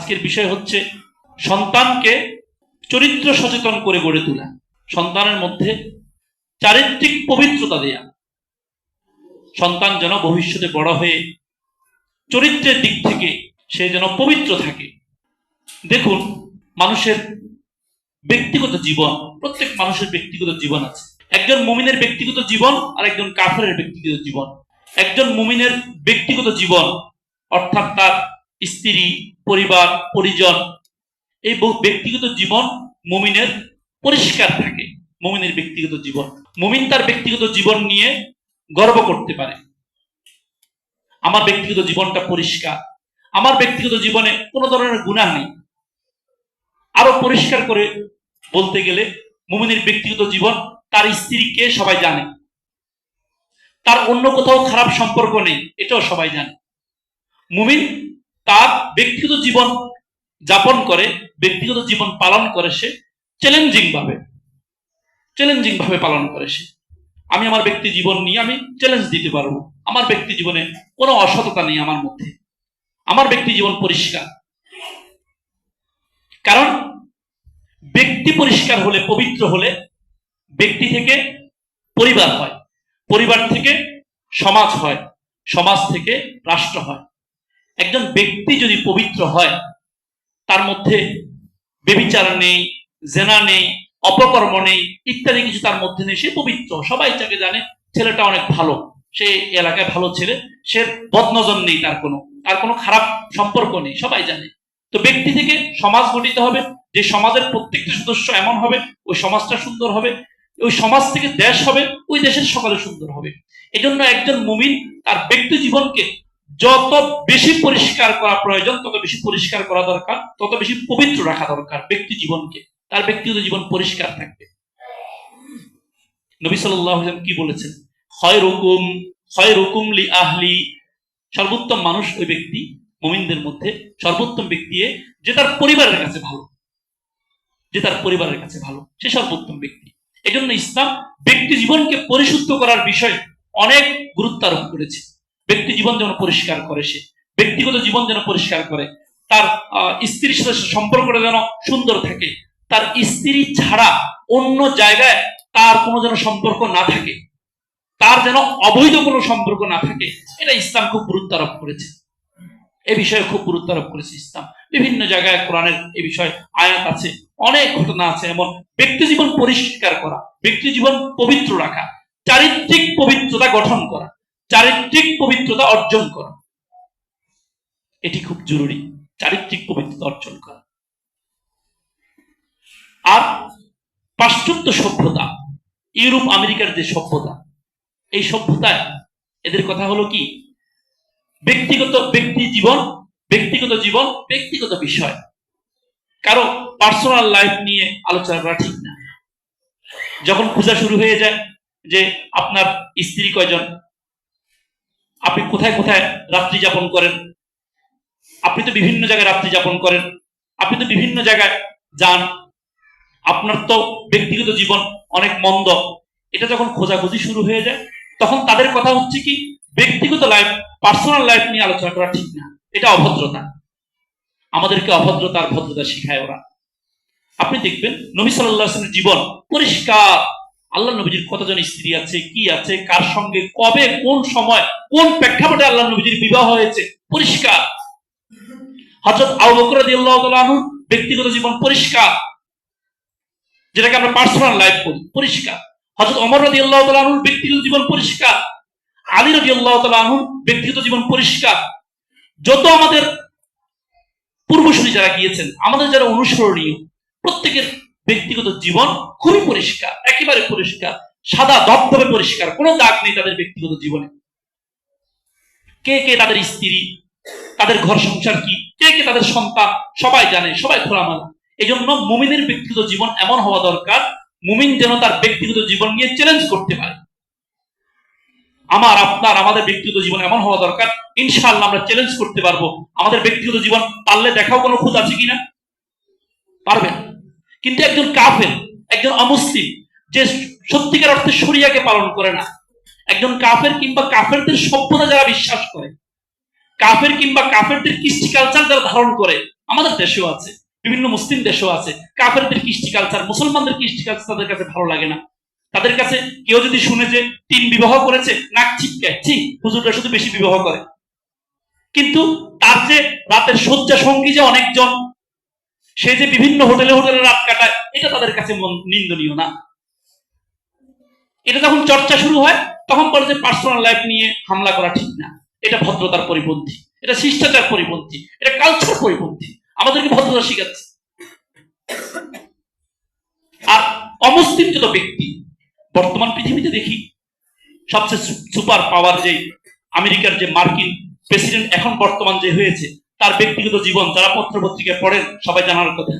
আজকের বিষয় হচ্ছে সন্তানকে চরিত্র সচেতন করে গড়ে তোলা, সন্তানের মধ্যে চারিত্রিক পবিত্রতা দেয়া, সন্তান যেন ভবিষ্যতে বড় হয়ে চরিত্রের দিক থেকে সে যেন পবিত্র থাকে। দেখুন, মানুষের ব্যক্তিগত জীবন, প্রত্যেক মানুষের ব্যক্তিগত জীবন আছে। একজন মুমিনের ব্যক্তিগত জীবন আর একজন কাফেরের ব্যক্তিগত জীবন। একজন মুমিনের ব্যক্তিগত জীবন অর্থাৎ তার স্ত্রী, পরিবার, পরিজন, এই ব্যক্তিগত জীবন মুমিনের পরিষ্কার থাকে। মুমিনের ব্যক্তিগত জীবন, মুমিন তার ব্যক্তিগত জীবন নিয়ে গর্ব করতে পারে। আমার ব্যক্তিগত জীবনটা পরিষ্কার, আমার ব্যক্তিগত জীবনে কোনো ধরনের গুনাহ নেই। আরো পরিষ্কার করে বলতে গেলে মুমিনের ব্যক্তিগত জীবন, তার স্ত্রীকে সবাই জানে, তার অন্য কোথাও খারাপ সম্পর্ক নেই, এটাও সবাই জানে। মুমিন তার ব্যক্তিগত জীবন যাপন করে, ব্যক্তিগত জীবন পালন করে সে চ্যালেঞ্জিং ভাবে পালন করে সে। আমি আমার ব্যক্তি জীবন নিয়ে আমি চ্যালেঞ্জ দিতে পারবো। আমার ব্যক্তি জীবনে কোনো অসততা নেই আমার মধ্যে, আমার ব্যক্তি জীবন পরিষ্কার। কারণ ব্যক্তি পরিষ্কার হলে, পবিত্র হলে, ব্যক্তি থেকে পরিবার হয়, পরিবার থেকে সমাজ হয়, সমাজ থেকে রাষ্ট্র হয়। একজন ব্যক্তি যদি পবিত্র হয়, তার মধ্যে ব্যভিচার নেই, জেনা নেই, অপকর্ম নেই, ইত্যাদি কিছু তার মধ্যে নেই, সে পবিত্র। সবাই তাকে জানে ছেলেটা অনেক ভালো, সে এলাকায় ভালো ছেলে, সে বদনজর নেই, তার কোনো খারাপ সম্পর্ক নেই, সবাই জানে। তো ব্যক্তি থেকে সমাজ গঠিত হবে, যে সমাজের প্রত্যেকটা সদস্য এমন হবে, ওই সমাজটা সুন্দর হবে। ওই সমাজ থেকে দেশ হবে, ওই দেশের সকলে সুন্দর হবে। এজন্য একজন মুমিন তার ব্যক্তি জীবনকে যত বেশি পরিষ্কার করা প্রয়োজন, তত বেশি পরিষ্কার করা দরকার, তত বেশি পবিত্র রাখা দরকার ব্যক্তি জীবনকে। তার ব্যক্তিগত জীবন পরিষ্কার থাকবে। নবী সাল্লাল্লাহু আলাইহি ওয়াসাল্লাম কি বলেছেন? খায়রুকুম লি আহলি, সর্বোত্তম মানুষ ওই ব্যক্তি, মুমিনদের মধ্যে সর্বোত্তম ব্যক্তি যে তার পরিবারের কাছে ভালো, যে তার পরিবারের কাছে ভালো, সে সর্বোত্তম ব্যক্তি। এজন্য ইসলাম ব্যক্তি জীবনকে পরিশুদ্ধ করার বিষয়ে অনেক গুরুত্ব আরোপ করেছে। ব্যক্তি জীবন যেন পরিষ্কার করে, সে ব্যক্তিগত জীবন যেন পরিষ্কার করে, তার স্ত্রীর সাথে সম্পর্কটা যেন সুন্দর থাকে, তার স্ত্রী ছাড়া অন্য জায়গায় তার কোনো যেন সম্পর্ক না থাকে, তার যেন অবৈধ কোনো সম্পর্ক না থাকে। এটা ইসলাম খুব গুরুত্ব আরোপ করেছে, এ বিষয়ে খুব গুরুত্ব আরোপ করেছে ইসলাম। বিভিন্ন জায়গায় কোরআনের এই বিষয়ে আয়াত আছে, অনেক ঘটনা আছে। এমন ব্যক্তি জীবন পরিষ্কার করা, ব্যক্তি জীবন পবিত্র রাখা, চারিত্রিক পবিত্রতা গঠন করা, চারিত্রিক পবিত্রতা অর্জন করা, এটি খুব জরুরি, চারিত্রিক পবিত্রতা অর্জন করা। আর পাশ্চাত্য সভ্যতা, ইউরোপ আমেরিকার যে সভ্যতা, এই সভ্যতায় এদের কথা হলো কি, ব্যক্তিগত জীবন ব্যক্তিগত বিষয়, কারো পার্সোনাল লাইফ নিয়ে আলোচনা করা ঠিক না। যখন খোঁজা শুরু হয়ে যায় যে আপনার স্ত্রী কয়জন, আপনি কোথায় কোথায় রাত্রি যাপন করেন, আপনি তো বিভিন্ন জায়গায় রাত্রি যাপন করেন, আপনি তো বিভিন্ন জায়গায় যান, আপনার তো ব্যক্তিগত জীবন অনেক মন্দ, এটা যখন খোঁজাখুঁজি শুরু হয়ে যায়, তখন তাদের কথা হচ্ছে কি, ব্যক্তিগত লাইফ, পার্সোনাল লাইফ নিয়ে আলোচনা করা ঠিক না, এটা অভদ্রতা। আমাদেরকে অভদ্রতা আর ভদ্রতা শিখায় ওরা। আপনি দেখবেন নবী সাল্লাল্লাহু আলাইহি ওয়াসাল্লামের জীবন পরিষ্কার। আল্লাহ নবীজির কতজন স্ত্রী আছে, কি আছে, কার সঙ্গে, কবে, কোন সময়, কোন প্রেক্ষাপটে আল্লাহ নবীজির বিবাহ হয়েছে, পরিষ্কার। হযরত আবু বকর রাদিয়াল্লাহু তাআলা আনহু ব্যক্তিগত জীবন পরিষ্কার, যেটাকে আমরা পার্সোনাল লাইফ বলি, পরিষ্কার। হযরত ওমর রাদিয়াল্লাহু তাআলা আনহুর ব্যক্তিগত জীবন পরিষ্কার, আলী রাদিয়াল্লাহু তাআলা আনহুর ব্যক্তিগত জীবন পরিষ্কার। যত আমাদের পূর্বসূরি যারা গিয়েছেন, আমাদের যারা অনুসরণীয়, প্রত্যেকের ব্যক্তিগত জীবন খুবই পরিষ্কার, একেবারে পরিষ্কার, সাদা ধবধবে পরিষ্কার, কোনো দাগ নেই তাদের ব্যক্তিগত জীবনে। কে কে তাদের স্ত্রী, তাদের ঘর সংসার কি, কে কে তাদের সন্তান, সবাই জানে, সবাই খোলামেলা। এই জন্য মুমিনের ব্যক্তিগত জীবন এমন হওয়া দরকার, মুমিন যেন তার ব্যক্তিগত জীবন নিয়ে চ্যালেঞ্জ করতে পারে। আমাদের ব্যক্তিগত জীবন এমন হওয়া দরকার, ইনশাআল্লাহ আমরা চ্যালেঞ্জ করতে পারবো। আমাদের ব্যক্তিগত জীবন পারলে দেখাও কোনো খুঁত আছে কিনা, পারবেন। কিন্তু একজন কাফের, একজন অমুসলিম, যে সত্যিকার অর্থে শরিয়াকে পালন করে না, একজন কাফের কিংবা কাফেরদের সভ্যতা যারা বিশ্বাস করে, কাফের কিংবা কাফেরদের কৃষ্টি কালচার যারা ধারণ করে, আমাদের দেশেও আছে, বিভিন্ন মুসলিম দেশেও আছে। কাফেরদের কৃষ্টি কালচার, মুসলমানদের কৃষ্টি কালচার তাদের কাছে ভালো লাগে না। তাদের কাছে কেউ যদি শুনে যে 3 বিবাহ করেছে, নাক ছিটকায়, ছি হুজুররা শুধু বেশি বিবাহ করে। কিন্তু তার যে রাতের শয্যা সঙ্গী যে অনেকজন, সে যে বিভিন্ন হোটেলে হোটেলে রাত কাটায়, এটা তাদের কাছে নিন্দনীয় না। এটা যখন চর্চা শুরু হয় তখন বলে যে পার্সোনাল লাইফ নিয়ে হামলা করা ঠিক না, এটা ভদ্রতার পরিপন্থী, এটা শিষ্টাচার পরিপন্থী, এটা কালচার পরিপন্থী, আমাদেরকে ভদ্রতা শিখাচ্ছে। আর অমুসলিম যত ব্যক্তি বর্তমান পৃথিবীতে দেখি, সবচেয়ে সুপার পাওয়ার যে আমেরিকার যে মার্কিন প্রেসিডেন্ট এখন বর্তমান যে হয়েছে, তার ব্যক্তিগত জীবন যারা পত্র পত্রিকায় পড়েন সবাই জানার কথা,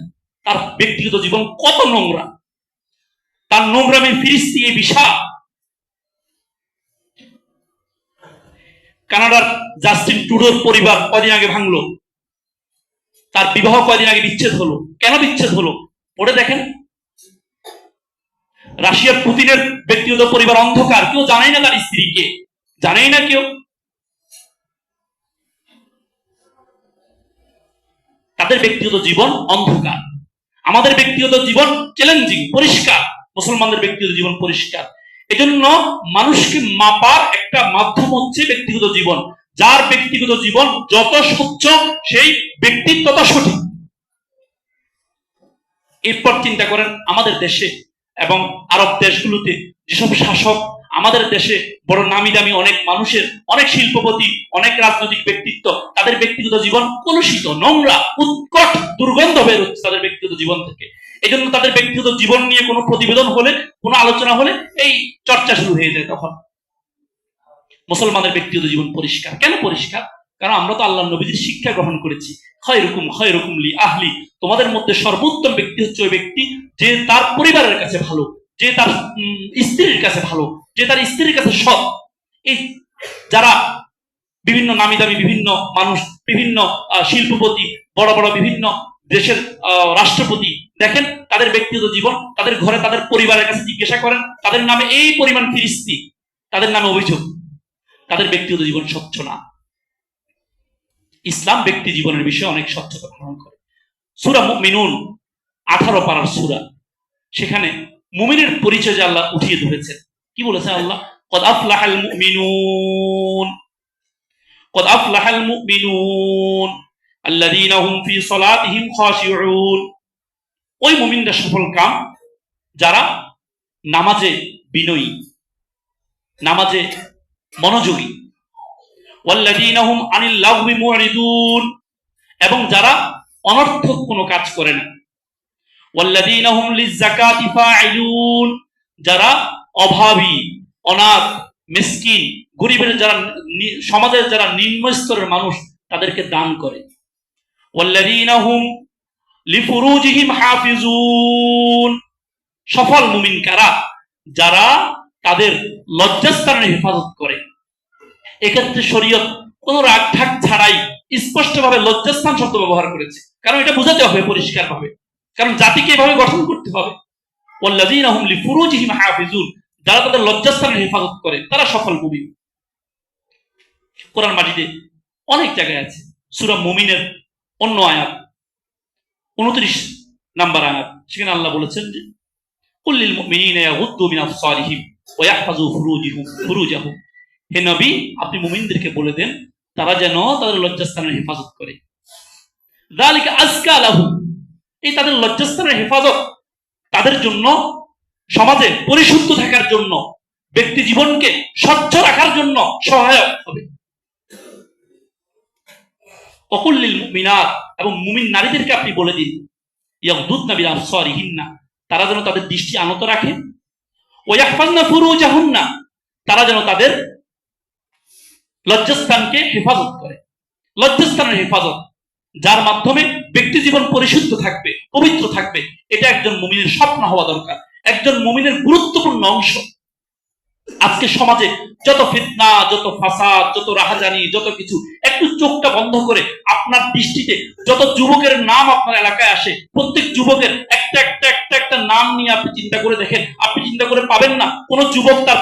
তার ব্যক্তিগত জীবন কত নোংরা, তার নোংরামের ফিরিস্তি এই বিশাল। কানাডার জাস্টিন ট্রুডোর পরিবার কদিন আগে ভাঙলো, তার বিবাহ কদিন আগে বিচ্ছেদ হলো। কেন বিচ্ছেদ হলো পড়ে দেখেন। রাশিয়ার পুতিনের ব্যক্তিগত পরিবার অন্ধকার, কেউ জানেই না তার স্ত্রীকে, জানেই না কেউ। তাদের ব্যক্তিগত জীবন অন্ধকার, আমাদের ব্যক্তিগত জীবন চ্যালেঞ্জিং, পরিষ্কার। মুসলমানদের ব্যক্তিগত জীবন পরিষ্কার। এজন্য মানুষকে মাপার একটা মাধ্যম হচ্ছে ব্যক্তিগত জীবন। যার ব্যক্তিগত জীবন যত স্বচ্ছ, সেই ব্যক্তি তত সঠিক। এরপর চিন্তা করেন আমাদের দেশে এবং আরব দেশগুলোতে যেসব শাসক, আমাদের দেশে বড় নামি দামি অনেক মানুষের, অনেক শিল্পপতি, অনেক রাজনৈতিক ব্যক্তিত্ব, তাদের ব্যক্তিগত জীবন কলুষিত, নোংরা, উৎকট দুর্গন্ধ বের হচ্ছে তাদের ব্যক্তিগত জীবন থেকে। এই জন্য তাদের ব্যক্তিগত জীবন নিয়ে কোনো প্রতিবেদন হলে, কোনো আলোচনা হলে এই চর্চা শুরু হয়ে যায়। তখন মুসলমানের ব্যক্তিগত জীবন পরিষ্কার। কেন পরিষ্কার? কারণ আমরা তো আল্লাহ নবীর শিক্ষা গ্রহণ করেছি, খায়রুকুম লি আহলি, তোমাদের মধ্যে সর্বোত্তম ব্যক্তি হচ্ছে ওই ব্যক্তি যে তার পরিবারের কাছে ভালো, যে তার স্ত্রীর কাছে ভালো, যে তার স্ত্রীর কাছে সৎ। এই যারা বিভিন্ন নামি দামি বিভিন্ন মানুষ, বিভিন্ন শিল্পপতি, বড় বড় বিভিন্ন দেশের রাষ্ট্রপতি, দেখেন তাদের ব্যক্তিগত জীবন, তাদের ঘরে তাদের পরিবারের কাছে জিজ্ঞাসা করেন, তাদের নামে এই পরিমাণ ফিরিস্তি, তাদের নামে অভিযোগ, তাদের ব্যক্তিগত জীবন স্বচ্ছ না। ইসলাম ব্যক্তি জীবনের বিষয়ে অনেক স্বচ্ছতা ধারণ করে। সূরা মুমিনুন 18 পারার সূরা, সেখানে মুমিনের পরিচয় যে আল্লাহ উঠিয়ে ধরেছেন। কি বলেছেন আল্লাহ? কদ আফলাহাল মুমিনুন, কদ আফলাহাল মুমিনুন আল্লাযীনা হুম ফি সালাতিহিম খাশিউন। ওই মুমিনরা সফল কাম যারা নামাজে বিনয়ী, নামাজে মনোযোগী। ওয়াল্লাযীনা হুম আনিল লাগবি মুরিদুন, এবং যারা অনর্থক কোনো কাজ করে না। ওয়াল্লাযীনা হুম লিয-যাকাতি ফাইলুন, যারা অভাবী, অনাথ, মিসকিন, গরিবের, যারা সমাজের যারা নিম্ন স্তরের মানুষ, তাদেরকে দান করে। ওয়াল্লাযীনা হুম লিফুরুজিহিম হাফিজুন, সফল মুমিন কারা? যারা তাদের লজ্জাস্থানের হেফাজত করে। এক্ষেত্রে শরীয়ত কোন রাগ ঠাক ছাড়াই স্পষ্টভাবে লজ্জাস্থান শব্দ ব্যবহার করেছে, কারণ এটা বোঝাতে হবে পরিষ্কার ভাবে, কারণ জাতিকে এভাবে গঠন করতে হবে। ওয়াল্লাযীনা হুম লিফুরুজিহিম হাফিজুন, যারা তাদের লজ্জাস্থানের হেফাজত করে, তারা সফল মুমিন। কোরআন মাজিদে অনেক জায়গায় আছে। সূরা মুমিনের অন্য আয়াত 29 নাম্বার আয়াত, সেখানে আল্লাহ বলেছেন যে কুল্লিল মুমিনিনা ইয়াগুদ্দু মিন আবসারিহিম ওয়া ইয়াহফাযু ফুরুজাহুম, হে নবী আপনি মুমিনদেরকে বলে দেন তারা যেন তাদের লজ্জাস্থানের হেফাজত করে। যালিকা আযকা লাহুম, এই তাদের লজ্জাস্থানের হেফাজত তাদের জন্য, সমাজে পরিশুদ্ধ থাকার জন্য, ব্যক্তি জীবনকে স্বচ্ছ রাখার জন্য সহায়ক হবে। ওয়াকুল্লিল মুমিনাত, এবং মুমিন নারীদেরকে আপনি বলে দিন ইয়াগদুদনা মিন আবসারিহিন্না, তারা যেন তাদের দৃষ্টি আনত রাখে। ওয়া ইয়াহফাযনা ফুরুজাহুন্না, তারা যেন তাদের লজ্জাস্থানকে হেফাজত করে। লজ্জাস্থানের হেফাজত, যার মাধ্যমে ব্যক্তি জীবন পরিশুদ্ধ থাকবে, পবিত্র থাকবে, এটা একজন মুমিনের স্বপ্ন হওয়া দরকার, একজন মুমিনের গুরুত্বপূর্ণ অংশ। আজকে সমাজে যত ফিতনা, যত ফাসাদ, যত রাহাজানি, যত কিছু, একটু চোখটা বন্ধ করে আপনার দৃষ্টিতে যত যুবকের নাম আপনার এলাকায় আসে, প্রত্যেক যুবকের একটা একটা একটা একটা একটা নাম নিয়ে আপনি চিন্তা করে দেখেন, আপনি চিন্তা করে পাবেন না কোন যুবক তার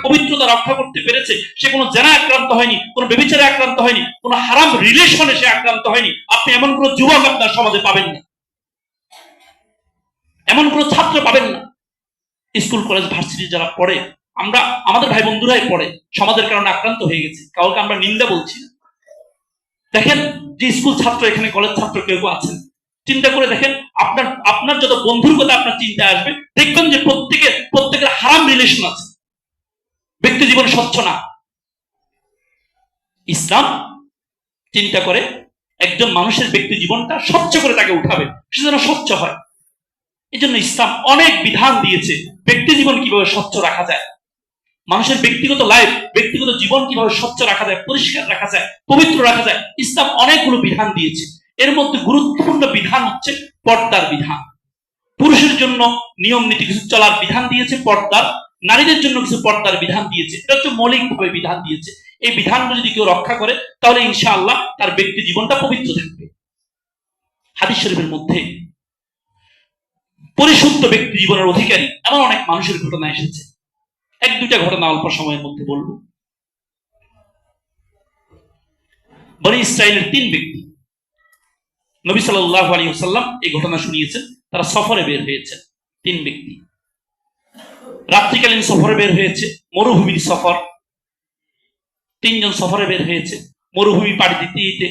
পবিত্রতা রক্ষা করতে পেরেছে, সে কোনো জেনায় আক্রান্ত হয়নি, কোনো ব্যভিচারে আক্রান্ত হয়নি, কোনো হারাম রিলেশনে সে আক্রান্ত হয়নি। আপনি এমন কোন যুবক আপনার সমাজে পাবেন না, এমন কোন ছাত্র পাবেন না। স্কুল কলেজ ভার্সিটি যারা পড়ে, আমরা আমাদের ভাই বন্ধুরাই পড়ে, সমাজের কারণে আক্রান্ত হয়ে গেছে, কাউকে আমরা নিন্দা বলছি না। দেখেন যে স্কুল ছাত্র, এখানে কলেজ ছাত্র কেউ কেউ আছেন, চিন্তা করে দেখেন আপনার আপনার যত বন্ধুর কথা আপনার চিন্তায় আসবে, দেখবেন যে প্রত্যেকের হারাম রিলেশন আছে, ব্যক্তি জীবন স্বচ্ছ না। ইসলাম চিন্তা করে একজন মানুষের ব্যক্তি জীবনটা স্বচ্ছ করে তাকে উঠাবে, সে যেন স্বচ্ছ হয়। এই জন্য ইসলাম অনেক বিধান দিয়েছে ব্যক্তি জীবন কিভাবে স্বচ্ছ রাখা যায়, মানুষের ব্যক্তিগত লাইফ, ব্যক্তিগত জীবন কিভাবে স্বচ্ছ রাখা যায়, পরিষ্কার রাখা যায়, পবিত্র রাখা যায়। ইসলাম অনেকগুলো বিধান দিয়েছে। এর মধ্যে গুরুত্বপূর্ণ বিধান হচ্ছে পর্দার বিধান। পুরুষের জন্য নিয়ম নীতি কিছু চলার বিধান দিয়েছে পর্দার, নারীদের জন্য কিছু পর্দার বিধান দিয়েছে। এটা হচ্ছে মৌলিকভাবে বিধান দিয়েছে। এই বিধানগুলো যদি কেউ রক্ষা করে তাহলে ইনশাআল্লাহ তার ব্যক্তি জীবনটা পবিত্র থাকবে। হাদিস শরীফের মধ্যে পরিশুদ্ধ ব্যক্তি জীবনের অধিকারী এমন অনেক মানুষের ঘটনা এসেছে। এক দুইটা ঘটনা অল্প সময়ের মধ্যে বলবো। বনি ইসরায়েলের 3 ব্যক্তি, নবী সাল্লাল্লাহু আলাইহি ওয়াসাল্লাম এই ঘটনা শুনিয়েছেন। তারা সফরে বের হয়েছে, 3 ব্যক্তি রাত্রিকালীন সফরে বের হয়েছে, মরুভূমির সফর। 3 জন সফরে বের হয়েছে, মরুভূমি পাড়ি দিতে দিতে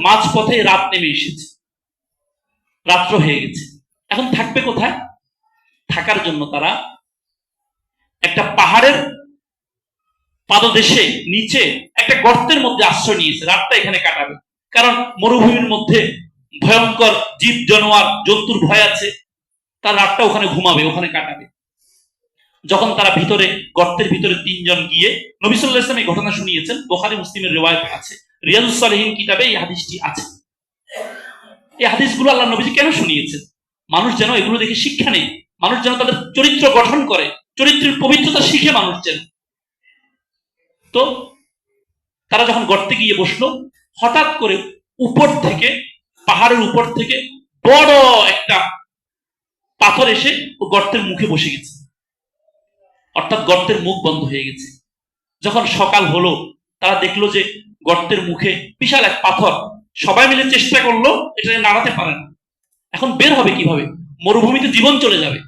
মাঝ পথে রাত নেমে এসেছে, রাত্র হয়ে গেছে। এখন থাকবে কোথায়? থাকার জন্য তারা একটা পাহাড়ের পাদদেশে নিচে একটা গর্তের মধ্যে আশ্রয় নিয়েছে, রাতটা এখানে কাটাবে। কারণ মরুভূমির মধ্যে ভয়ঙ্কর জীব জানোয়ার জন্তুর ভয় আছে, তার রাতটা ওখানে ঘুমাবে, ওখানে কাটাবে। যখন তারা গর্তের ভিতরে 3 জন গিয়ে, নবী সাল্লাল্লাহু আলাইহি ওয়াসাল্লাম এই ঘটনা শুনিয়েছেন, বুখারী মুসলিমের রিওয়ায়াত আছে, রিয়াজুস সালিহিন কিতাবে এই হাদিসটি আছে। এই হাদিসগুলো আল্লাহ নবীজি কেন শুনিয়েছেন? মানুষ যেন এগুলো দেখে শিক্ষা নেই, মানুষ যেন তাদের চরিত্র গঠন করে, চরিত্রের পবিত্রতা শিখে মানুষ যেন। তো তারা যখন গর্তে গিয়ে বসলো, হঠাৎ করে পাহাড়ের উপর থেকে বড় একটা পাথর এসে গর্তের মুখে বসে গেছে, অর্থাৎ গর্তের মুখ বন্ধ হয়ে গেছে। যখন সকাল হলো, তারা দেখলো যে গর্তের মুখে বিশাল এক পাথর। সবাই মিলে চেষ্টা করলো, এটা নাড়াতে পারে না। এখন বের হবে কিভাবে? মরুভূমিতে জীবন চলে যাবে।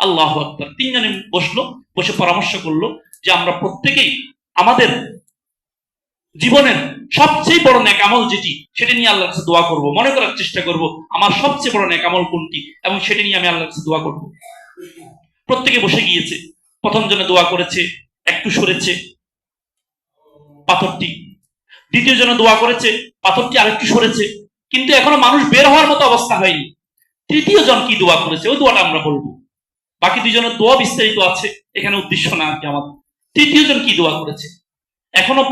আল্লাহু আকবার। 3 জনে বসে পরামর্শ করলো যে আমরা প্রত্যেকেই আমাদের জীবনের সবচেয়ে বড় নেক আমল যেটি, সেটা নিয়ে আল্লাহর কাছে দোয়া করব, মনে করার চেষ্টা করব আমার সবচেয়ে বড় নেক আমল কোনটি, এবং সেটা নিয়ে আমি আল্লাহর কাছে দোয়া করব। প্রত্যেকে বসে গিয়েছে। প্রথম জনে দোয়া করেছে, একটু সরেছে পাথরটি। দ্বিতীয় জনে দোয়া করেছে, পাথরটি আরেকটু সরেছে, কিন্তু এখনো মানুষ বের হওয়ার মতো অবস্থা হয়নি। তৃতীয় জন কি দোয়া করেছে, ওই দোয়াটা আমরা বলবো। বাকি 2 জনের দোয়া বিস্তারিত আছে, এখানে উদ্দেশ্য না আর কি আমাদের। তৃতীয় জন কি দোয়া করেছে? এখনো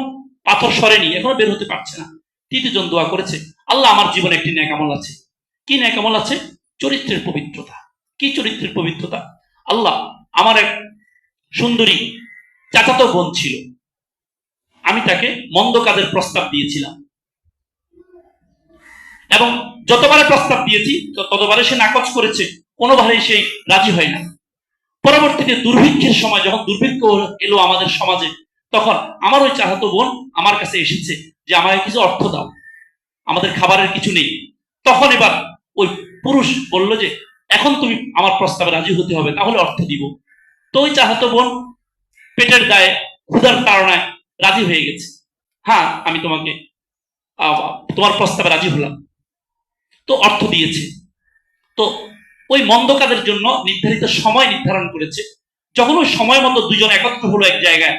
পাথর সরেনি, এখনো বের হতে পারছে না। তৃতীয় জন দোয়া করেছে, আল্লাহ আমার জীবনে একটি নেক আমল আছে। কি নেক আমল আছে? চরিত্রের পবিত্রতা। কি চরিত্রের পবিত্রতা? আল্লাহ, আমার এক সুন্দরী চাচাতো বোন ছিল, আমি তাকে মন্দ কাজের প্রস্তাব দিয়েছিলাম, এবং যতবারে প্রস্তাব দিয়েছি ততবারে সে নাকচ করেছে, কোনোবারেই সে রাজি হয় না। পরবর্তীতে দুর্ভিক্ষের সময়, যখন দুর্ভিক্ষ এলো আমাদের সমাজে, তখন আমার ওই চাচাতো বোন আমার কাছে এসেছে যে আমাকে কিছু অর্থ দাও, আমাদের খাবারের কিছু নেই। তখন এবার ওই পুরুষ বলল যে এখন তুমি আমার প্রস্তাবে রাজি হতে হবে, তাহলে অর্থ দিব। তো ওই চাচাতো বোন পেটের দায়ে, ক্ষুধার তাড়নায় রাজি হয়ে গেছে। হ্যাঁ, আমি তোমার প্রস্তাবে রাজি হলাম। তো অর্থ দিয়েছে। তো ওই মন্দ কাজের জন্য নির্ধারিত সময় নির্ধারণ করেছে। যখন ওই সময় মতো 2 জন একত্র হলো এক জায়গায়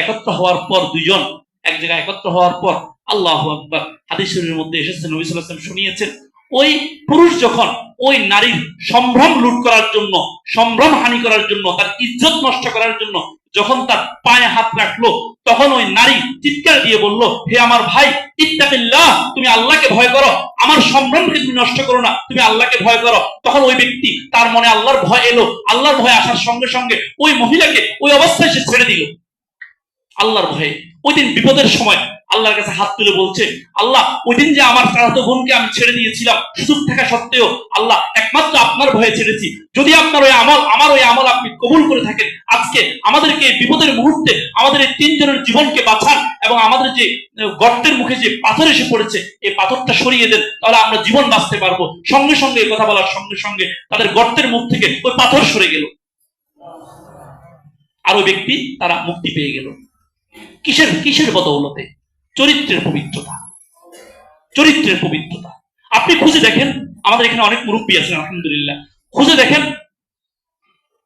একত্র হওয়ার পর, 2 জন এক জায়গায় একত্র হওয়ার পর, আল্লাহু আকবার, হাদিস শরীফের মধ্যে এসেছে, নবী সাল্লাল্লাহু আলাইহি ওয়াসাল্লাম শুনিয়েছেন, ওই পুরুষ যখন ওই নারীর সম্ভ্রম লুট করার জন্য, সম্ভ্রম হানি করার জন্য, তার ইজ্জত নষ্ট করার জন্য যখন তার পায়ে হাত রাখলো, তখন ওই নারী চিৎকার দিয়ে বলল, হে আমার ভাই, ইত্তাকিল্লাহ, তুমি আল্লাহকে ভয় করো, আমার সম্ভ্রমকে তুমি নষ্ট করো না, তুমি আল্লাহকে ভয় করো। তখন ওই ব্যক্তি, তার মনে আল্লাহর ভয় এলো। আল্লাহর ভয় আসার সঙ্গে সঙ্গে ওই মহিলাকে ওই অবস্থায় সে ছেড়ে দিল আল্লাহর ভয়ে। ওই দিন বিপদের সময় আল্লাহর কাছে হাত তুলে বলছে, আল্লাহ ওই দিন যে আমার চাচাতো বোনকে আমি ছেড়ে দিয়েছিলাম, সুযোগ থাকা সত্ত্বেও আল্লাহ একমাত্র আপনার ভয়ে ছেড়েছি। যদি আপনার ওই আমল, আমার ওই আমল আপনি কবুল করে থাকেন, আজকে আমাদেরকে বিপদের মুহূর্তে আমাদের এই তিনজনের জীবনকে বাঁচান এবং আমাদের যে গর্তের মুখে যে পাথর এসে পড়েছে এই পাথরটা সরিয়ে দেন, তাহলে আমরা জীবন বাঁচতে পারবো। সঙ্গে সঙ্গে এই কথা বলার সঙ্গে সঙ্গে তাদের গর্তের মুখ থেকে ওই পাথর সরে গেল, আর ওই ব্যক্তি তারা মুক্তি পেয়ে গেল। কিসের কিসের বদৌলতে? চরিত্রের পবিত্রতা, চরিত্রের পবিত্রতা। আপনি খুঁজে দেখেন, আমাদের এখানে অনেক মুরব্বী আছেন আলহামদুলিল্লাহ, খুঁজে দেখেন,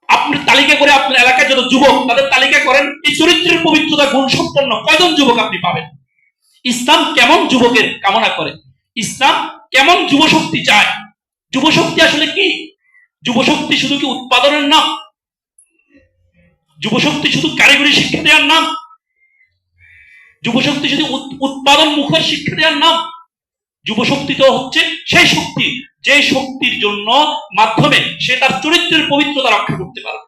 আপনি তালিকা করে আপনার এলাকায় যত যুবক তাদের তালিকা করেন, এই চরিত্রের পবিত্রতা গুণ সম্পন্ন কয়জন যুবক আপনি পাবেন? ইসলাম কেমন যুবকের কামনা করে? ইসলাম কেমন যুবশক্তি চায়? যুবশক্তি আসলে কি? যুবশক্তি শুধু কি উৎপাদনের নাম? যুবশক্তি শুধু কারিগরি শিক্ষা দেওয়ার নাম? যুবশক্তি শুধু উৎপাদন মুখের শিক্ষা দেওয়ার নাম? যুবশক্তি তো হচ্ছে সেই শক্তি যে শক্তির জন্য মাধ্যমে সে তার চরিত্রের পবিত্রতা রক্ষা করতে পারবে।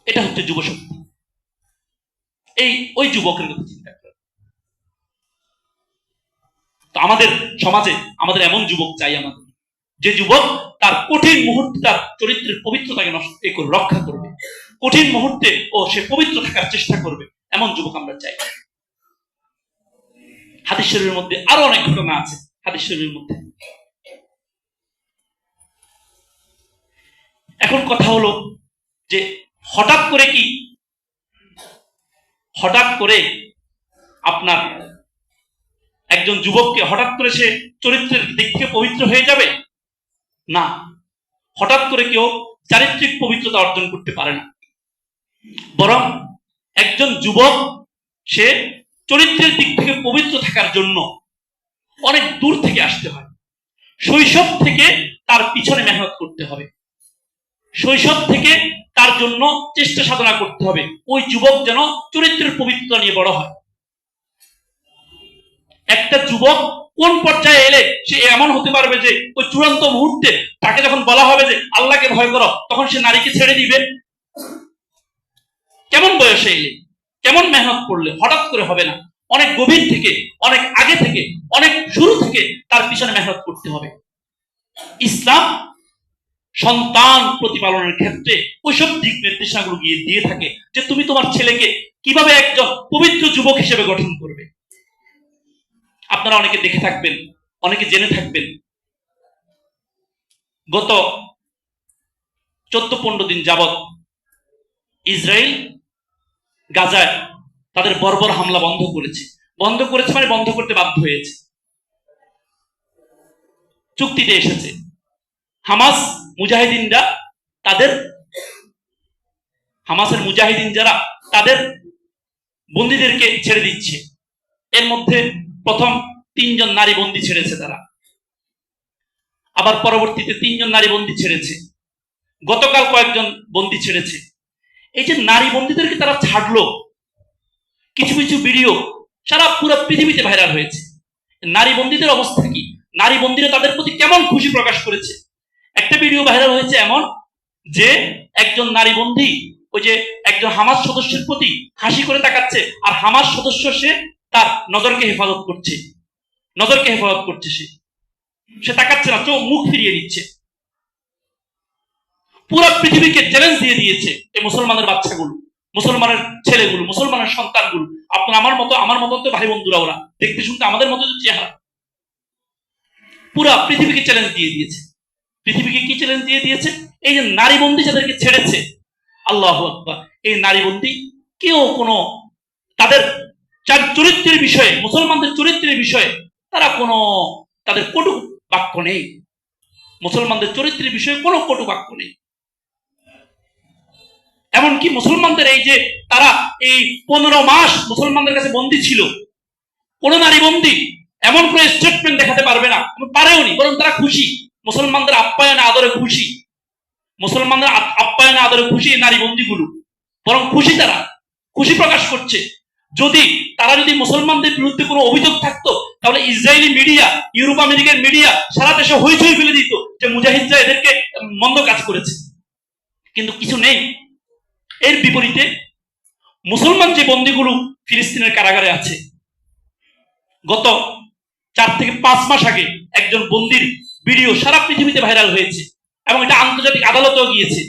এটা হচ্ছে যুবশক্তি। এই ওই যুবকের কথা চিন্তা করে। তো আমাদের সমাজে আমাদের এমন যুবক চাই, আমাদের যে যুবক তার কঠিন মুহূর্তে তার চরিত্রের পবিত্রতাকে রক্ষা করবে, কঠিন মুহূর্তে ও সে পবিত্র থাকার চেষ্টা করবে, এমন যুবক আমরা চাই। হাদিস শরীফের মধ্যে আরো অনেক ঘটনা আছে। হাদিস শরীফের মধ্যে এখন কথা হলো যে হঠাৎ করে আপনার একজন যুবককে হঠাৎ করে সে চরিত্রের দিক থেকে পবিত্র হয়ে যাবে না। হঠাৎ করে কেউ চারিত্রিক পবিত্রতা অর্জন করতে পারে না, বরং একজন যুবক সে চরিত্রের দিক থেকে পবিত্র থাকার জন্য অনেক দূর থেকে আসতে হয়। শৈশব থেকে তার পিছনে মেহনত করতে হবে, শৈশব থেকে তার জন্য চেষ্টা সাধনা করতে হবে, ওই যুবক যেন চরিত্রের পবিত্রতা নিয়ে বড় হয়। একটা যুবক কোন পর্যায়ে এলে সে এমন হতে পারবে যে ওই চূড়ান্ত মুহূর্তে তাকে যখন বলা হবে যে আল্লাহকে ভয় করো, তখন সে নারীকে ছেড়ে দিবে? কেমন বয়সে এলে, কেমন মেহনত করলে? হঠাৎ করে হবে না, অনেক গভীর থেকে, অনেক আগে থেকে, অনেক শুরু থেকে তার পিছনে মেহনত করতে হবে। ইসলাম সন্তান প্রতিপালনের ক্ষেত্রে ওইসব দিক নির্দেশনাগুলো দিয়ে থাকে যে তুমি তোমার ছেলেকে কিভাবে একজন পবিত্র যুবক হিসেবে গঠন করবে। আপনারা অনেকে দেখে থাকবেন, অনেকে জেনে থাকবেন, গত 14-15 দিন যাবৎ ইসরায়েল গাজায় তাদের বর্বর হামলা বন্ধ করেছে মানে বন্ধ করতে বাধ্য হয়েছে, চুক্তিতে এসেছে। হামাস মুজাহিদিনরা হামাসের মুজাহিদিন যারা তাদের বন্দীদেরকে ছেড়ে দিচ্ছে। এর মধ্যে প্রথম 3 জন নারী বন্দী ছেড়েছে তারা, আবার পরবর্তীতে 3 জন নারী বন্দী ছেড়েছে, গতকাল কয়েকজন বন্দী ছেড়েছে। এই যে নারী বন্দীদেরকে তারা ছাড়লো, কিছু কিছু ভিডিও সারা পুরো পৃথিবীতে ভাইরাল হয়েছে। নারী বন্দীদের অবস্থা কি? নারী বন্দীরা তাদের প্রতি কেমন খুশি প্রকাশ করেছে। একটা ভিডিও ভাইরাল হয়েছে এমন যে একজন নারী বন্দী ওই যে একজন হামাস সদস্যের প্রতি হাসি করে তাকাচ্ছে, আর হামাস সদস্য সে তার নজরকে হেফাজত করছে, সে তাকাচ্ছে না, চোখ মুখ ফিরিয়ে দিচ্ছে। পুরো পৃথিবীকে চ্যালেঞ্জ দিয়ে দিয়েছে এই মুসলমানের বাচ্চাগুলো, মুসলমানের ছেলেগুলো, মুসলমানের সন্তানগুলো। আপনার আমার মতো তো ভাই বন্ধুরা, ওরা দেখতে শুনতে আমাদের মতো চেহারা। পুরো পৃথিবীকে চ্যালেঞ্জ দিয়ে দিয়েছে। পৃথিবীকে কি চ্যালেঞ্জ দিয়ে দিয়েছে? এই যে নারী বন্দী যাদেরকে ছেড়েছে, আল্লাহু আকবার, এই নারী বন্দী কেউ কোনো তাদের চরিত্রের বিষয়ে, মুসলমানদের চরিত্রের বিষয়ে তারা কোনো তাদের কটু বাক্য নেই, মুসলমানদের চরিত্রের বিষয়ে কোনো কটু বাক্য নেই। এমনকি মুসলমানদের এই যে তারা এই 15 মাস মুসলমানদের কাছে বন্দী ছিল, কোন নারী বন্দী এমন করে স্টেটমেন্ট দেখাতে পারবে না, পারেওনি, বরং তারা খুশি, মুসলমানদের আপ্যায়নে আদরে খুশি, মুসলমানদের আপ্যায়নে আদরে খুশি এই নারী বন্দীগুলো, বরং খুশি, তারা খুশি প্রকাশ করছে। যদি মুসলমানদের বিরুদ্ধে কোনো অভিযোগ থাকতো, তাহলে ইসরায়েলি মিডিয়া, ইউরোপ আমেরিকার মিডিয়া সারা দেশে হইচই ফেলে দিত যে মুজাহিদরা এদেরকে মন্দ কাজ করেছে, কিন্তু কিছু নেই। এর বিপরীতে মুসলমান যে বন্দীগুলো ফিলিস্তিনের কারাগারে আছে। গত 4 থেকে 5 মাস আগে একজন বন্দির ভিডিও সারা পৃথিবীতে ভাইরাল হয়েছে এবং এটা আন্তর্জাতিক আদালতেও গিয়েছে।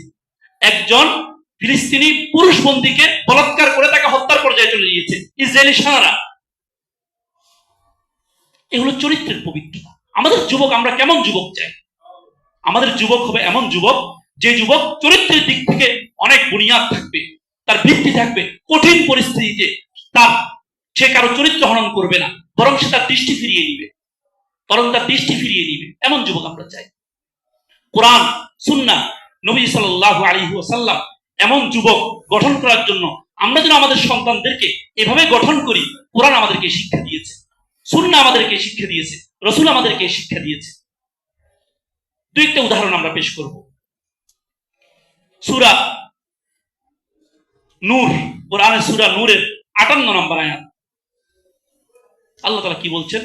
একজন ফিলিস্তিনি পুরুষ বন্দীকে বলাৎকার করে তাকে হত্যার পর্যায়ে চলে গিয়েছে ইসরায়েলি সেনারা। এগুলো চরিত্রের পবিত্রতা। আমাদের যুবক, আমরা কেমন যুবক চাই? আমাদের যুবক হবে এমন যুবক যে যুবক চরিত্রের দিক থেকে অনেক বুনিয়াদ থাকবে, তার ভিত্তি থাকবে। কঠিন পরিস্থিতিতে সে কারো চরিত্র হনন করবে না, বরং সে তার দৃষ্টি ফিরিয়ে নিবে, এমন যুবক আমরা চাই। কোরআন, সুন্নাহ, নবী সাল্লাল্লাহু আলাইহি ওয়াসাল্লাম এমন যুবক গঠন করার জন্য আমরা যেন আমাদের সন্তানদেরকে এভাবে গঠন করি। কোরআন আমাদেরকে শিক্ষা দিয়েছে, সুন্নাহ আমাদেরকে শিক্ষা দিয়েছে, রাসূল আমাদেরকে শিক্ষা দিয়েছে। দুইটা উদাহরণ আমরা পেশ করব। সূরা নূর, কোরআনের সূরা নূরের 58 নম্বর আয়াত। আল্লাহ তাআলা কি বলছেন?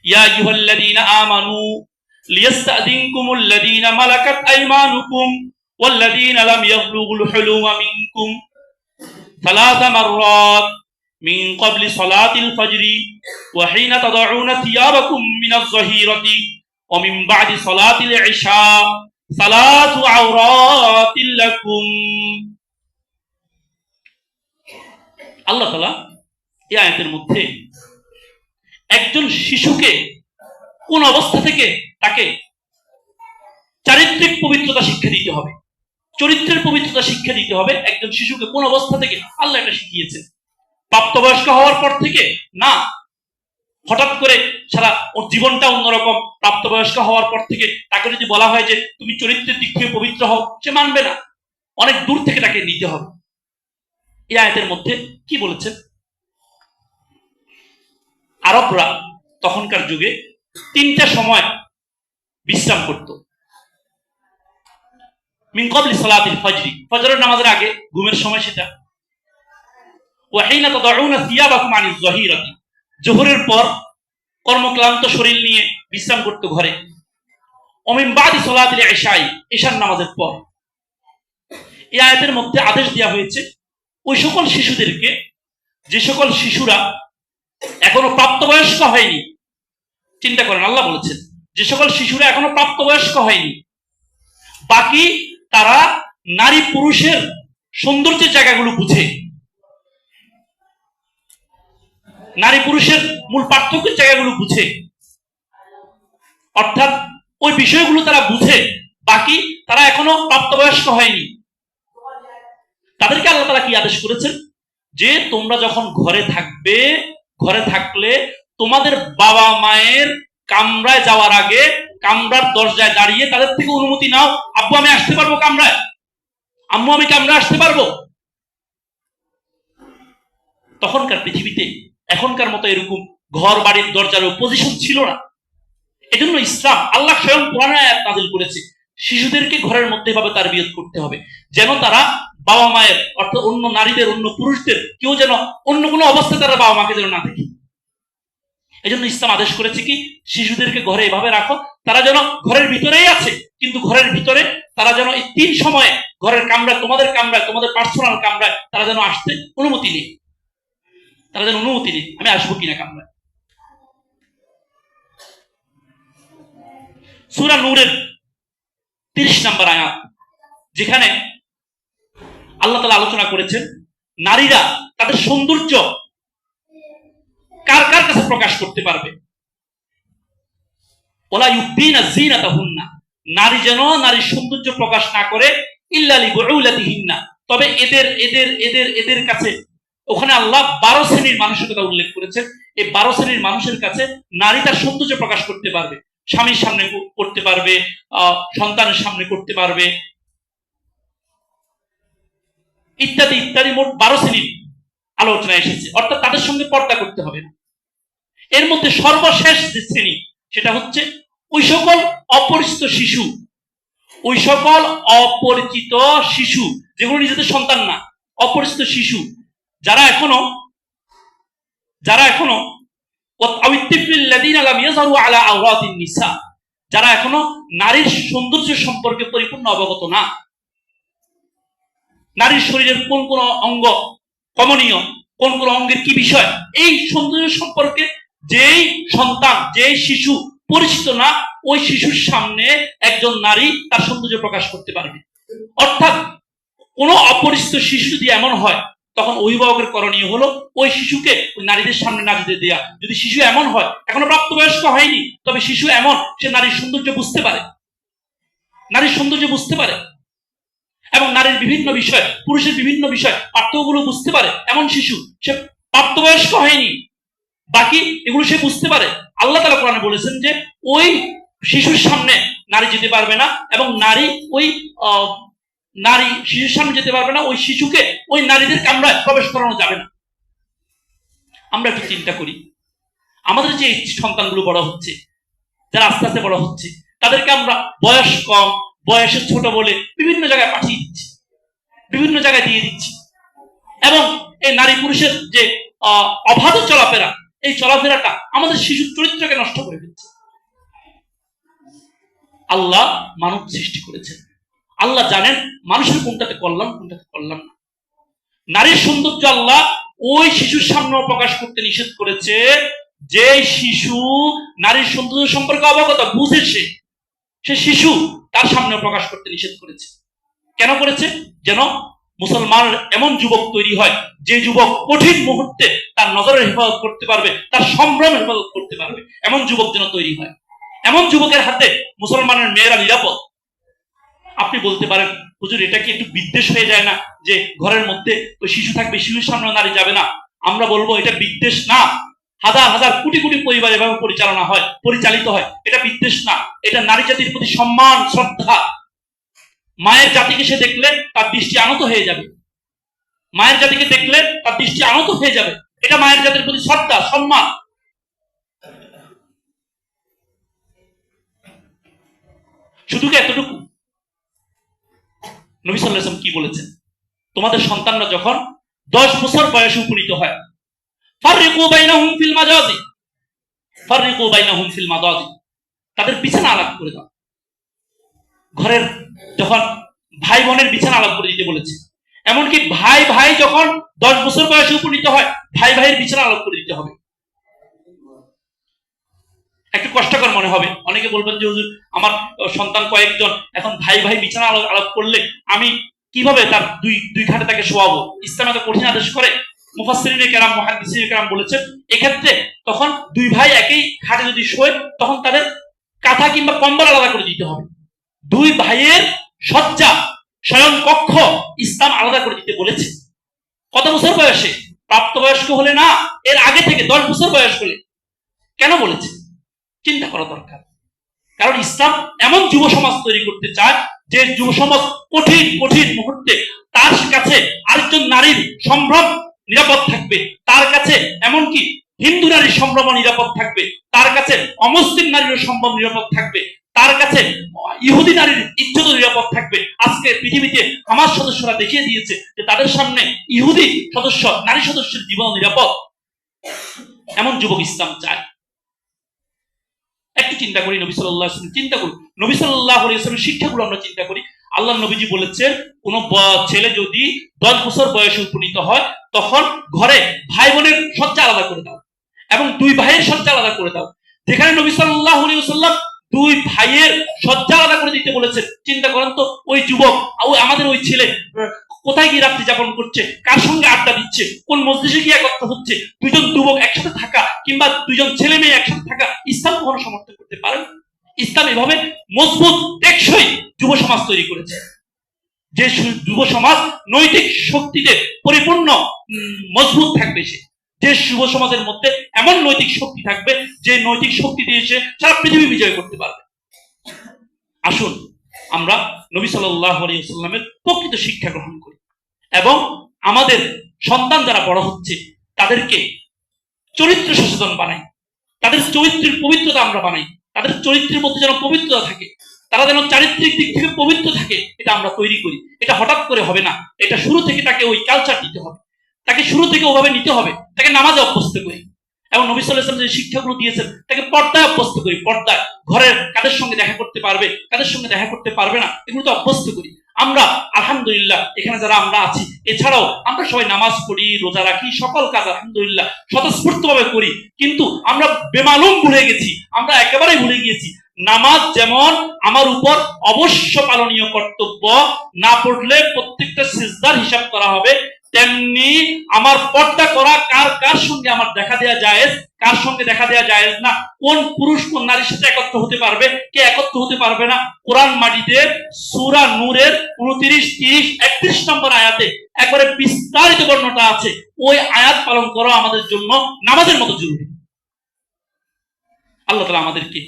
ইয়া আইয়ুহাল্লাযীনা আমানু লিয়াস্তাযিনকুমুল্লাযীনা মালাকাত আইমানুকুম ওয়াল্লাযীনা লাম ইয়াবলুগুল হুলুমা মিনকুম সালাসা মাররাত মিন ক্বাবলি সালাতিল ফাজরি ওয়া হিনা তাদউনা থিয়াবাকুম মিনাজ যাহিরাতি ওয়া মিন বা'দি সালাতিল ইশা সালাতু আওরাতিল লাকুম। আল্লাহ তাআলা এই আয়াতের মধ্যে একজন শিশুকে কোন অবস্থা থেকে তাকে চারিত্রিক পবিত্রতা শিক্ষা দিতে হবে, চরিত্রের পবিত্রতা শিক্ষা দিতে হবে। একজন শিশুকে কোন অবস্থা থেকে আল্লাহ এটা শিখিয়েছেন? প্রাপ্তবয়স্ক হওয়ার পর থেকে না, হঠাৎ করে সারা ওর জীবনটা অন্যরকম। প্রাপ্তবয়স্ক হওয়ার পর থেকে তাকে যদি বলা হয় যে তুমি চরিত্রের দিক থেকে পবিত্র হও, সে মানবে না। অনেক দূর থেকে তাকে নিতে হবে। এই আয়াতের মধ্যে কি বলেছেন? আরবরা তখনকার যুগে 3টা সময় বিশ্রাম করত। মিন ক্বাবলি সালাতিল ফাজরি, ফজরের নামাজের আগে ঘুমের সময় সেটা। ওয়া হিনা তাদউনা থিয়াবাকুম আনিজ যাহিরাতি, যোহরের পর কর্মক্লান্ত শরীর নিয়ে বিশ্রাম করত ঘরে। ওয়া মিন বাদি সালাতিল ইশা, ইশার নামাজের পর। এই আয়াতের মধ্যে আদেশ দেওয়া হয়েছে ওই সকল শিশুদেরকে, যে সকল শিশুরা এখনো প্রাপ্তবয়স্ক হয়নি। চিন্তা করেন, আল্লাহ বলেছেন যে সকল শিশুরা এখনো প্রাপ্তবয়স্ক হয়নি, বাকি তারা নারী পুরুষের সৌন্দর্যের জায়গাগুলো বুঝে, নারী পুরুষের মূল পার্থক্যের জায়গাগুলো বুঝে, অর্থাৎ ওই বিষয়গুলো তারা বুঝে, বাকি তারা এখনো প্রাপ্তবয়স্ক হয়নি। তাদেরকে আল্লাহ তাআলা কি আদেশ করেছেন? যে তোমরা যখন ঘরে থাকবে, ঘরে থাকলে তোমাদের বাবা মায়ের কামরায় যাওয়ার আগে কামরার দরজায় দাঁড়িয়ে তাদের থেকে অনুমতি নাও। আব্বু আমি আসতে পারবো কামরায়? আম্মু আমি কামরায় আসতে পারবো? তখনকার পৃথিবীতে এখনকার মতো এরকম ঘর বাড়ির দরজার পজিশন ছিল না। এজন্য ইসলাম, আল্লাহ স্বয়ং কোরআনে আয়াত নাযিল করেছে শিশুদেরকে ঘরের মধ্যে ভাবে তারবিয়ত করতে হবে, যেন তারা বাবা মায়ের অর্থাৎ অন্য নারীদের, অন্য পুরুষদের, কেউ যেন অন্য কোনো অবস্থায় তারা বাবা মাকে যেন না দেখে। এজন্য ইসলাম আদেশ করেছে কি, শিশুদেরকে ঘরে এভাবে রাখো, তারা যেন ঘরের ভিতরেই আছে, কিন্তু ঘরের ভিতরে তারা যেন এই 3 সময়ে ঘরের কামরায়, তোমাদের কামরায়, তোমাদের পার্সোনাল কামরায় তারা যেন আসতে অনুমতি নেই, তারা যেন অনুমতি নেই আমি আসবো কিনা কামরায়। সূরা নূরের 30 নম্বর আয়াত, যেখানে আল্লাহ তাআলা আলোচনা করেছেন নারীরা তাদের সৌন্দর্য কার কার কাছে প্রকাশ করতে পারবে। ওয়ালা ইউবদিনা যিনাতাহুন্না, নারী যেন নারীর সৌন্দর্য প্রকাশ না করে ইল্লা লিবুউলাতিহিন্না, তবে এদের এদের এদের এদের কাছে। ওখানে আল্লাহ 12 শ্রেণীর মানুষের কথা উল্লেখ করেছেন। এই 12 শ্রেণীর মানুষের কাছে নারী তার সৌন্দর্য প্রকাশ করতে পারবে। স্বামীর সামনে করতে পারবে, সন্তানের সামনে করতে পারবে, ইত্যাদি ইত্যাদি। মোট 12 শ্রেণীর আলোচনা এসেছে, অর্থাৎ তাদের সঙ্গে পর্দা করতে হবে না। এর মধ্যে সর্বশেষ যে শ্রেণী, সেটা হচ্ছে ওই সকল অপরিচিত শিশু, ওই সকল অপরিচিত শিশু যেগুলো নিজেদের সন্তান না, অপরিচিত শিশু যারা এখনো যারা এখনো নারীর সৌন্দর্য সম্পর্কে পরিপূর্ণ অবগত না, নারীর শরীরের কোন কোন অঙ্গ কমনীয়, কোন কোন অঙ্গের কি বিষয়, এই সৌন্দর্য সম্পর্কে যেই সন্তান, যে শিশু পরিচিত না, ওই শিশুর সামনে একজন নারী তার সৌন্দর্য প্রকাশ করতে পারবে। অর্থাৎ কোন অপরিচিত শিশু যদি এমন হয়, তখন অভিভাবকের করণীয় হলো ওই শিশুকে ওই নারীদের সামনে না যেতে দেয়া। যদি শিশু এমন হয়, এখনো প্রাপ্তবয়স্ক হয়নি, তবে শিশু এমন, সে নারীর সৌন্দর্য বুঝতে পারে, নারীর সৌন্দর্য বুঝতে পারে, এবং নারীর বিভিন্ন বিষয়, পুরুষের বিভিন্ন বিষয় পার্থক্যগুলো বুঝতে পারে, এমন শিশু, সে প্রাপ্তবয়স্ক হয়নি, বাকি এগুলো সে বুঝতে পারে। আল্লাহ তাআলা কোরআনে বলেছেন যে ওই শিশুর সামনে নারী যেতে পারবে না, এবং নারী শিশুর সামনে যেতে পারবে না, ওই শিশুকে ওই নারীদের কামরায় প্রবেশ করানো যাবে না। আমরা একটু চিন্তা করি, আমাদের যে সন্তানগুলো বড় হচ্ছে, যারা আস্তে আস্তে বড় হচ্ছে, তাদেরকে আমরা বয়স কম, বয়সে ছোট বলে বিভিন্ন জায়গায় পাঠিয়ে দিচ্ছি, বিভিন্ন জায়গায় দিয়ে দিচ্ছি, এবং এই নারী পুরুষের যে অবাধ চলাফেরা, এই চলাফেরাটা আমাদের শিশুর চরিত্রকে নষ্ট করে দিচ্ছে। আল্লাহ মানব সৃষ্টি করেছেন, আল্লাহ জানেন মানুষের কোনটাতে কল্যাণ, কোনটাতে কল্যাণ না। নারীর সৌন্দর্য আল্লাহ ওই শিশুর সামনে প্রকাশ করতে নিষেধ করেছে যে শিশু নারীর সৌন্দর্য সম্পর্কে অবগত, বুঝে সে শিশু, তার সামনে প্রকাশ করতে নিষেধ করেছে। কেন করেছে? যেন মুসলমানের এমন যুবক তৈরি হয়, যে যুবক কঠিন মুহূর্তে তার নজরের হেফাজত করতে পারবে, তার সম্ভ্রম হেফাজত করতে পারবে, এমন যুবক যেন তৈরি হয়। এমন যুবকের হাতে মুসলমানের মেয়েরা নিরাপদ। আপনি বলতে পারেন, হুজুর এটা কি একটু বিদ্বেষ হয়ে যায় না, যে ঘরের মধ্যে ওই শিশু থাকবে, শিশুর সামনে নারী যাবে না? আমরা বলবো এটা বিদ্বেষ না। হাজার হাজার কোটি কোটি পরিবার এভাবে পরিচালিত হয়, এটা বিদ্বেষ না, এটা নারী জাতির প্রতি সম্মান, শ্রদ্ধা। মায়ের জাতিকে সে দেখলে তার দৃষ্টি আনত হয়ে যাবে, মায়ের জাতিকে দেখলে তার দৃষ্টি আনত হয়ে যাবে, এটা মায়ের জাতির প্রতি শ্রদ্ধা, সম্মান। শুধু কি এতটুকু? নবী সাল্লাল্লাহু আলাইহি ওয়াসাল্লাম কি বলেছেন? তোমাদের সন্তানরা যখন 10 বছর বয়সে উপনীত হয়, ফাররিকু বাইনাহুম ফিল মাজাজি, ফাররিকু বাইনাহুম ফিল মাজাজি, তাদের বিছানা আলাদা করে দাও। ঘরের যখন ভাই বোনের বিছানা আলাদা করে দিতে বলেছে। এমনকি ভাই ভাই যখন 10 বছর বয়সে উপনীত হয়, ভাই ভাইয়ের বিছানা আলাদা করে দিতে হবে। একটু কষ্টকর মনে হবে, অনেকে বলবেন যে হুজুর আমার সন্তান কয়েকজন, এখন ভাই ভাই বিছানা আলাদা করলে আমি কিভাবে তার দুই খাটে তাকে শোয়াবো? ইসলাম এত কঠিন আদেশ করে? মুফাসসিরিনে কেরাম, মুহাদ্দিসিনে কেরাম বলেছেন, এক্ষেত্রে তখন দুই ভাই একই খাটে যদি শোয়, তখন তাদের কাঁথা কিংবা কম্বল আলাদা করে দিতে হবে। দুই ভাইয়ের শয্যা, শয়ন কক্ষ ইসলাম আলাদা করে দিতে বলেছে। কত বছর বয়সে? প্রাপ্তবয়স্ক হলে না, এর আগে থেকে 10 বছর বয়স হলে। কেন বলেছে? চিন্তা করা দরকার। কারণ ইসলাম এমন যুব সমাজ তৈরি করতে চায়, যে যুব সমাজ কঠিন কঠিন মুহূর্তে তার কাছে আরেকজন নারীর সম্ভ্রম নিরাপদ থাকবে, তার কাছে এমনকি হিন্দু নারীর সম্ভ্রম নিরাপদ থাকবে, তার কাছে অমুসলিম নারীর সম্ভ্রম নিরাপদ থাকবে, তার কাছে ইহুদি নারীর ইজ্জত নিরাপদ থাকবে। আজকে পৃথিবীতে হামাস সদস্যরা দেখিয়ে দিয়েছে যে তাদের সামনে ইহুদি সদস্য, নারী সদস্যের জীবন নিরাপদ। এমন যুবক ইসলাম চায়। একটু চিন্তা করি, নবী সাল্লাল্লাহু আলাইহি ওয়াসাল্লাম চিন্তা করি, নবী সাল্লাল্লাহু আলাইহি ওয়াসাল্লামের শিক্ষাগুলো আমরা চিন্তা করি। আল্লাহ নবীজি বলেছেন, কোন ছেলে যদি 10 বছর বয়সে উপনীত হয়, তখন ঘরে ভাই বোনের শয্যা আলাদা করে দাও, এবং দুই ভাইয়ের শয্যা আলাদা করে দাও। যেখানে নবী সাল্লাল্লাহু আলাইহি ওয়াসাল্লাম দুই ভাইয়ের শয্যা আলাদা করে দিতে বলেছেন, চিন্তা করেন তো ওই যুবক, আমাদের ওই ছেলে কোথায় গিয়ে রাত্রি যাপন করছে, কার সঙ্গে আড্ডা দিচ্ছে, কোন মজলিসে গিয়ে একত্র হচ্ছে। দুইজন যুবক একসাথে থাকা কিংবা দুইজন ছেলে মেয়ে একসাথে থাকা ইসলাম কখনো সমর্থন করতে পারে? ইসলাম এভাবে মজবুত টেকসই যুব সমাজ তৈরি করেছে, যে যুব সমাজ নৈতিক শক্তিতে পরিপূর্ণ মজবুত থাকবে। যে যুব সমাজের মধ্যে এমন নৈতিক শক্তি থাকবে, যে নৈতিক শক্তি দিয়ে সে সারা পৃথিবী বিজয় করতে পারবে। আসুন আমরা নবী সাল্লাল্লাহু আলাইহি ওয়াসাল্লামের প্রকৃত শিক্ষা গ্রহণ করি, এবং আমাদের সন্তান যারা বড় হচ্ছে তাদেরকে চরিত্র সচেতন বানাই, তাদের চরিত্রের পবিত্রতা আমরা বানাই, তাদের চরিত্রের মধ্যে যেন পবিত্রতা থাকে, তারা যেন চারিত্রিক দিক থেকে পবিত্র থাকে, এটা আমরা তৈরি করি। এটা হঠাৎ করে হবে না, এটা শুরু থেকে তাকে ওই কালচার দিতে হবে, তাকে শুরু থেকে ওভাবে নিতে হবে, তাকে নামাজে অভ্যস্ত করি। এবং নবী সাল্লাল্লাহু আলাইহি ওয়াসাল্লাম যে শিক্ষাগুলো দিয়েছেন, তাকে পর্দায় অভ্যস্ত করি। পর্দায় ঘরের কাদের সঙ্গে দেখা করতে পারবে, কাদের সঙ্গে দেখা করতে পারবে না, এগুলো তো অভ্যস্ত করি। আমরা আলহামদুলিল্লাহ এখানে যারা আমরা আছি, এছাড়াও আমরা সবাই নামাজ পড়ি, রোজা রাখি, সকল কাজ আলহামদুলিল্লাহ স্বতঃস্ফূর্ত ভাবে করি, কিন্তু আমরা বেমালুম ভুলে গেছি, আমরা একেবারেই ভুলে গিয়েছি নামাজ যেমন আমার উপর অবশ্য পালনীয় কর্তব্য, না পড়লে প্রত্যেকটা সিজদার হিসাব করা হবে, তেমনি আমার পর্দা করা কার কার সঙ্গে আমার দেখা দেওয়া জায়েজ, কার সঙ্গে দেখা দেওয়া জায়েজ না, কোন পুরুষ কোন নারীর সাথে একত্র হতে পারবে, কে একত্র হতে পারবে না, কোরআন মাজিদে সূরা নূরের 29, 30, 31 নম্বর আয়াতে একবারে বিস্তারিত বর্ণনা আছে। ওই আয়াত পালন করা আমাদের জন্য নামাজের মতো জরুরি। আল্লাহ তাআলা আমাদেরকে,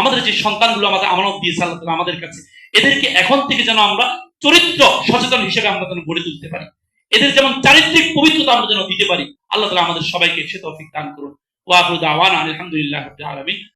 আমাদের যে সন্তানগুলো আমাদের আমানত দিয়েছে আল্লাহ তাআলা আমাদের কাছে, এদেরকে এখন থেকে যেন আমরা চরিত্র সচেতন হিসেবে আমরা যেন গড়ে তুলতে পারি, এদের যেমন চারিত্রিক পবিত্রতা আমরা যেন দিতে পারি। আল্লাহ তাআলা আমাদের সবাইকে সে তৌফিক দান করুন। ওয়া আখিরু দাওয়ানা আলহামদুলিল্লাহি রাব্বিল আলামিন।